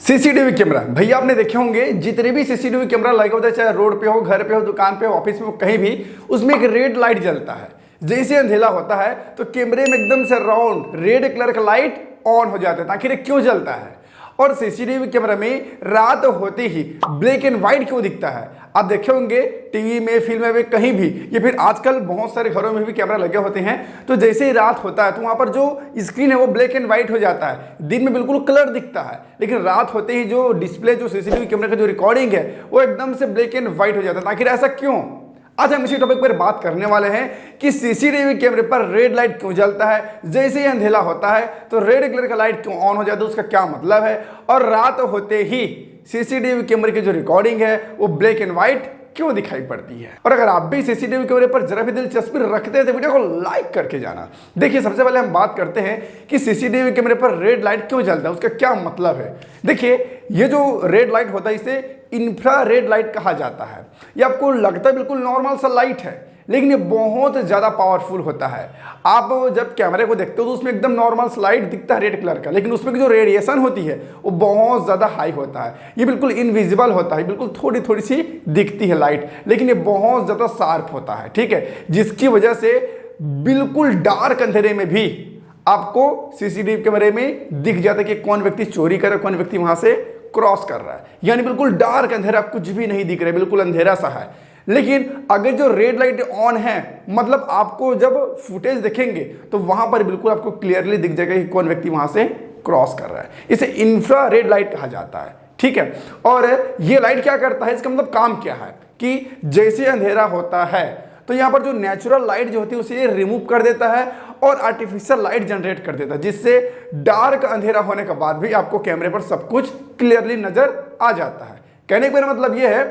CCTV camera भैया आपने देखे होंगे, जितने भी सीसीटीवी कैमरा लगे होते हैं, चाहे रोड पे हो, घर पे हो, दुकान पे हो, ऑफिस में हो, कहीं भी, उसमें एक रेड लाइट जलता है। जैसे अंधेरा होता है तो कैमरे में एकदम से राउंड रेड कलर का लाइट ऑन हो जाता है। आखिर ये क्यों जलता है? और सीसीटीवी कैमरा में रात होते ही ब्लैक एंड व्हाइट क्यों दिखता है? आप देखे होंगे टीवी में, फिल्म में, कहीं भी, या फिर आजकल बहुत सारे घरों में भी कैमरा लगे होते हैं। तो जैसे ही रात होता है तो वहां पर जो स्क्रीन है वो ब्लैक एंड व्हाइट हो जाता है। दिन में बिल्कुल कलर दिखता है, लेकिन रात होते ही जो डिस्प्ले, जो सीसीटीवी कैमरे का जो रिकॉर्डिंग है वो एकदम से ब्लैक एंड व्हाइट हो जाता है। आखिर ऐसा क्यों? आज हम इसी टॉपिक पर बात करने वाले हैं कि सीसीटीवी कैमरे पर रेड लाइट क्यों जलता है, जैसे ही अंधेरा होता है तो रेड कलर का लाइट क्यों ऑन हो जाता है, उसका क्या मतलब है, और रात होते ही सीसीटीवी कैमरे की जो रिकॉर्डिंग है वो ब्लैक एंड व्हाइट क्यों दिखाई पड़ती है। और अगर आप भी सीसीटीवी कैमरे पर जरा भी दिलचस्पी रखते हैं तो वीडियो को लाइक करके जाना। देखिए, सबसे पहले हम बात करते हैं कि सीसीटीवी कैमरे पर रेड लाइट क्यों जलता है, उसका क्या मतलब है। देखिए, ये जो रेड लाइट होता है इसे इंफ्रारेड लाइट कहा जाता है। ये आपको लगता है बिल्कुल नॉर्मल सा लाइट है, लेकिन ये बहुत ज़्यादा पावरफुल होता है। आप जब कैमरे को देखते हो तो उसमें एकदम नॉर्मल लाइट दिखता है रेड कलर का, लेकिन उसमें जो रेडिएशन होती है वो बहुत ज़्यादा हाई होता है। ये बिल्कुल इनविजिबल होता है, बिल्कुल थोड़ी थोड़ी सी दिखती है लाइट, लेकिन ये बहुत ज़्यादा शार्प होता है, ठीक है, जिसकी वजह से बिल्कुल डार्क अंधेरे में भी आपको सीसीटीवी कैमरे में दिख जाता है कि कौन व्यक्ति चोरी कर रहा है, कौन व्यक्ति वहाँ से क्रॉस कर रहा है। यानी बिल्कुल डार्क अंधेरा, कुछ भी नहीं दिख रहा है, बिल्कुल अंधेरा सा है। लेकिन अगर जो रेड लाइट ऑन है, मतलब आपको जब फुटेज देखेंगे तो वहां पर बिल्कुल आपको क्लियरली दिख जाएगा कि कौन व्यक्ति वहां से क्रॉस कर रहा है। इसे इंफ्रारेड लाइट कहा जाता है, ठीक है। और ये लाइट क्या करता है, इसका मतलब काम क्या है कि जैसे अंधेरा होता है तो यहाँ पर जो नेचुरल लाइट जो होती है उसे रिमूव कर देता है और आर्टिफिशियल लाइट जनरेट कर देता है, जिससे डार्क अंधेरा होने के बाद भी आपको कैमरे पर सब कुछ क्लियरली नजर आ जाता है। कहने का मेरा मतलब ये है,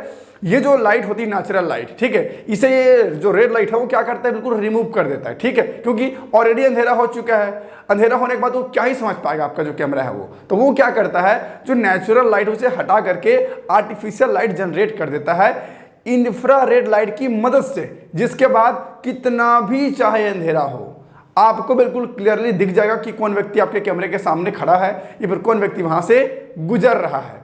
ये जो लाइट होती है नेचुरल लाइट, ठीक है, इसे ये जो रेड लाइट है वो क्या करता है, बिल्कुल रिमूव कर देता है, ठीक है, क्योंकि ऑलरेडी अंधेरा हो चुका है। अंधेरा होने के बाद वो क्या ही समझ पाएगा आपका जो कैमरा है वो, तो वो क्या करता है, जो नेचुरल लाइट उसे हटा करके आर्टिफिशियल लाइट जनरेट कर देता है इंफ्रारेड लाइट की मदद से, जिसके बाद कितना भी चाहे अंधेरा हो आपको बिल्कुल क्लियरली दिख जाएगा कि कौन व्यक्ति आपके कैमरे के सामने खड़ा है या फिर कौन व्यक्ति वहां से गुजर रहा है।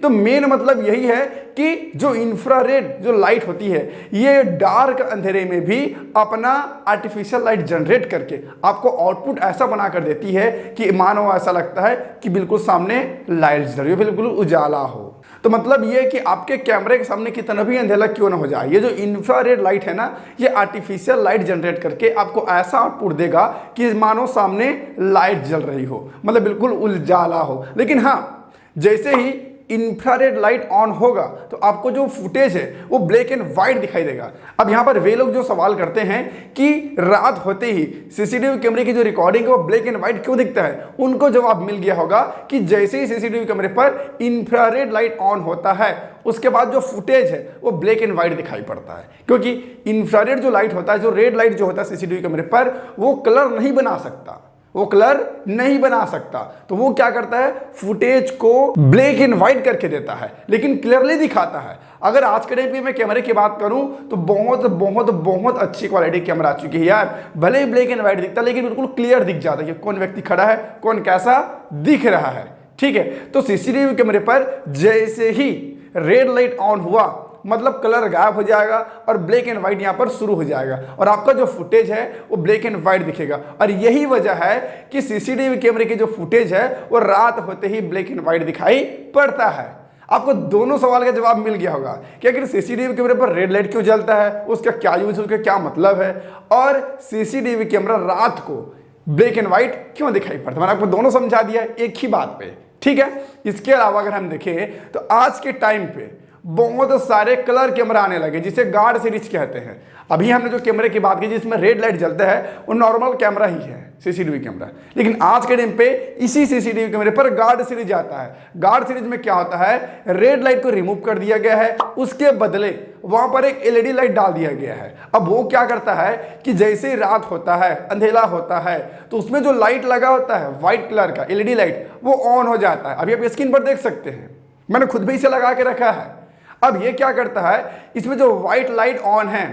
तो मेन मतलब यही है कि जो इंफ्रारेड जो लाइट होती है ये डार्क अंधेरे में भी अपना आर्टिफिशियल लाइट जनरेट करके आपको आउटपुट ऐसा बना कर देती है कि मानो ऐसा लगता है कि बिल्कुल सामने लाइट जल रही हो, बिल्कुल उजाला हो। तो मतलब ये कि आपके कैमरे के सामने कितना भी अंधेरा क्यों ना हो जाए, ये जो इंफ्रारेड लाइट है ना, ये आर्टिफिशियल लाइट जनरेट करके आपको ऐसा आउटपुट देगा कि मानो सामने लाइट जल रही हो, मतलब बिल्कुल उजाला हो। लेकिन हाँ, जैसे ही इंफ्रारेड लाइट ऑन होगा तो आपको जो फुटेज है वो ब्लैक एंड व्हाइट दिखाई देगा। अब यहाँ पर वे लोग जो सवाल करते हैं कि रात होते ही सीसीटीवी कैमरे की जो रिकॉर्डिंग है वो ब्लैक एंड व्हाइट क्यों दिखता है, उनको जवाब मिल गया होगा कि जैसे ही सीसीटीवी कैमरे पर इंफ्रारेड लाइट ऑन होता है उसके बाद जो फुटेज है वो ब्लैक एंड व्हाइट दिखाई पड़ता है, क्योंकि इंफ्रारेड जो लाइट होता है, जो रेड लाइट जो होता है सीसीटीवी कैमरे पर, वो कलर नहीं बना सकता, वो कलर नहीं बना सकता। तो वो क्या करता है, फुटेज को ब्लैक एंड व्हाइट करके देता है, लेकिन क्लियरली दिखाता है। अगर आज के टाइम पे मैं कैमरे की बात करूं तो बहुत बहुत बहुत अच्छी क्वालिटी कैमरा आ चुकी है यार। भले ही ब्लैक एंड व्हाइट दिखता है लेकिन बिल्कुल क्लियर दिख जाता है कि कौन व्यक्ति खड़ा है, कौन कैसा दिख रहा है, ठीक है। तो सीसीटीवी कैमरे पर जैसे ही रेड लाइट ऑन हुआ मतलब कलर गायब हो जाएगा और ब्लैक एंड व्हाइट यहां पर शुरू हो जाएगा और आपका जो फुटेज है वो ब्लैक एंड व्हाइट दिखेगा। और यही वजह है कि सीसीटीवी कैमरे की जो फुटेज है वो रात होते ही ब्लैक एंड व्हाइट दिखाई पड़ता है। आपको दोनों सवाल का जवाब मिल गया होगा कि आखिर सीसीटीवी कैमरे पर रेड लाइट क्यों जलता है, उसका क्या यूज है, उसका क्या मतलब है, और सीसीटीवी कैमरा रात को ब्लैक एंड व्हाइट क्यों दिखाई पड़ता है। मैंने आपको दोनों समझा दिया एक ही बात पे, ठीक है। इसके अलावा अगर हम देखें तो आज के टाइम पे बहुत सारे कलर कैमरा आने लगे जिसे गार्ड सीरीज कहते हैं। अभी हमने जो कैमरे की बात की जिसमें रेड लाइट जलता है वो नॉर्मल कैमरा ही है, सीसीटीवी कैमरा, लेकिन आज के टाइम पे इसी सीसीटीवी कैमरे पर गार्ड सीरीज आता है। गार्ड सीरीज में क्या होता है, रेड लाइट को रिमूव कर दिया गया है, उसके बदले वहां पर एक एलईडी लाइट डाल दिया गया है। अब वो क्या करता है कि जैसे ही रात होता है, अंधेरा होता है, तो उसमें जो लाइट लगा होता है व्हाइट कलर का एलईडी लाइट वो ऑन हो जाता है। अभी आप स्क्रीन पर देख सकते हैं, मैंने खुद भी इसे लगा के रखा है। अब ये क्या करता है, इसमें जो व्हाइट लाइट ऑन है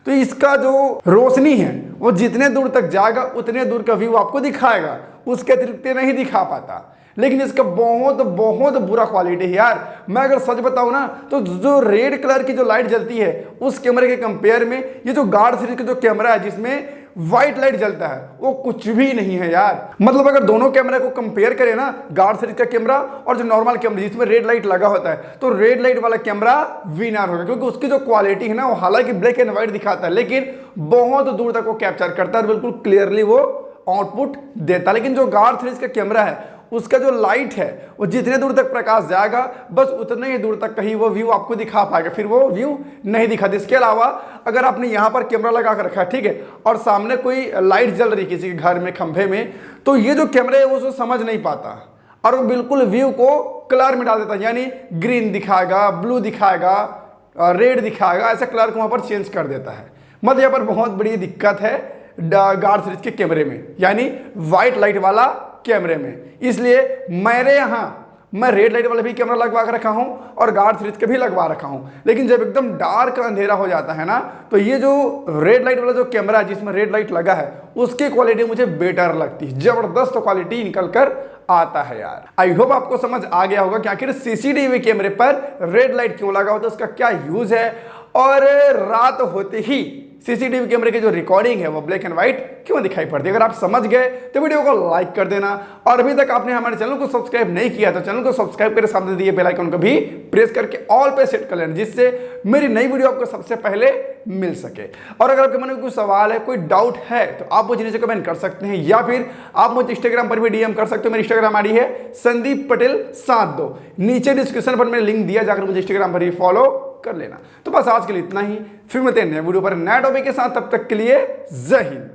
तो इसका जो रोशनी है वो जितने दूर तक जाएगा उतने दूर का व्यू आपको दिखाएगा, उसके अतिरिक्त नहीं दिखा पाता। लेकिन इसका बहुत बहुत बुरा क्वालिटी है यार। मैं अगर सच बताऊं ना तो जो रेड कलर की जो लाइट जलती है उस कैमरे के कंपेयर में ये जो गार्ड सीरीज का जो कैमरा है जिसमें व्हाइट लाइट जलता है वो कुछ भी नहीं है यार। मतलब अगर दोनों कैमरे को कंपेयर करें ना, गार्ड सीरीज का कैमरा और जो नॉर्मल कैमरा जिसमें रेड लाइट लगा होता है, तो रेड लाइट वाला कैमरा विनर होगा, क्योंकि उसकी जो क्वालिटी है ना वो हालांकि ब्लैक एंड व्हाइट दिखाता है लेकिन बहुत दूर तक वो कैप्चर करता है, बिल्कुल क्लियरली वो आउटपुट देता है। लेकिन जो गार्ड सीरीज का कैमरा है उसका जो लाइट है वो जितने दूर तक प्रकाश जाएगा बस उतने ही दूर तक कहीं वो व्यू आपको दिखा पाएगा, फिर वो व्यू नहीं दिखाती। इसके अलावा अगर आपने यहाँ पर कैमरा लगा कर रखा है, ठीक है, और सामने कोई लाइट जल रही किसी के घर में खंभे में, तो ये जो कैमरा है वो उसको समझ नहीं पाता और वो बिल्कुल व्यू को कलर में डाल देता है, यानी ग्रीन दिखाएगा, ब्लू दिखाएगा, रेड दिखाएगा, ऐसा कलर को वहाँ पर चेंज कर देता है। मतलब यहाँ पर बहुत बड़ी दिक्कत है गार्ड सीरीज के कैमरे में, यानी व्हाइट लाइट वाला कैमरे में। इसलिए मेरे यहाँ मैं रेड लाइट वाला भी कैमरा लगवा कर रखा हूँ और गार्ड सीरीज के भी लगवा रखा हूँ, लेकिन जब एकदम डार्क अंधेरा हो जाता है ना तो ये जो रेड लाइट वाला जो कैमरा है जिसमें रेड लाइट लगा है उसकी क्वालिटी मुझे बेटर लगती है, जबरदस्त क्वालिटी निकल कर आता है यार। आई होप आपको समझ आ गया होगा कि आखिर सीसीटीवी कैमरे पर रेड लाइट क्यों लगा होता है, उसका क्या यूज है, और रात होते ही सीसीटीवी कैमरे की जो रिकॉर्डिंग है वो ब्लैक एंड व्हाइट क्यों दिखाई पड़ती है। अगर आप समझ गए तो वीडियो को लाइक कर देना, और अभी तक आपने हमारे चैनल को सब्सक्राइब नहीं किया तो चैनल को सब्सक्राइब करके सामने दिए बेल आइकन को भी प्रेस करके ऑल पे सेट कर लेना, जिससे मेरी नई वीडियो आपको सबसे पहले मिल सके। और अगर आपके मन में कोई सवाल है, कोई डाउट है तो आप मुझे नीचे कमेंट कर सकते हैं, या फिर आप मुझे इंस्टाग्राम पर भी डीएम कर सकते हो। मेरी इंस्टाग्राम आईडी है संदीप पटेल 72, नीचे डिस्क्रिप्शन पर मैंने लिंक दिया, जाकर मुझे इंस्टाग्राम पर भी फॉलो कर लेना। तो बस आज के लिए इतना ही, फिर मिलते हैं नए वीडियो पर नए टॉपिक के साथ, तब तक के लिए जय हिंद।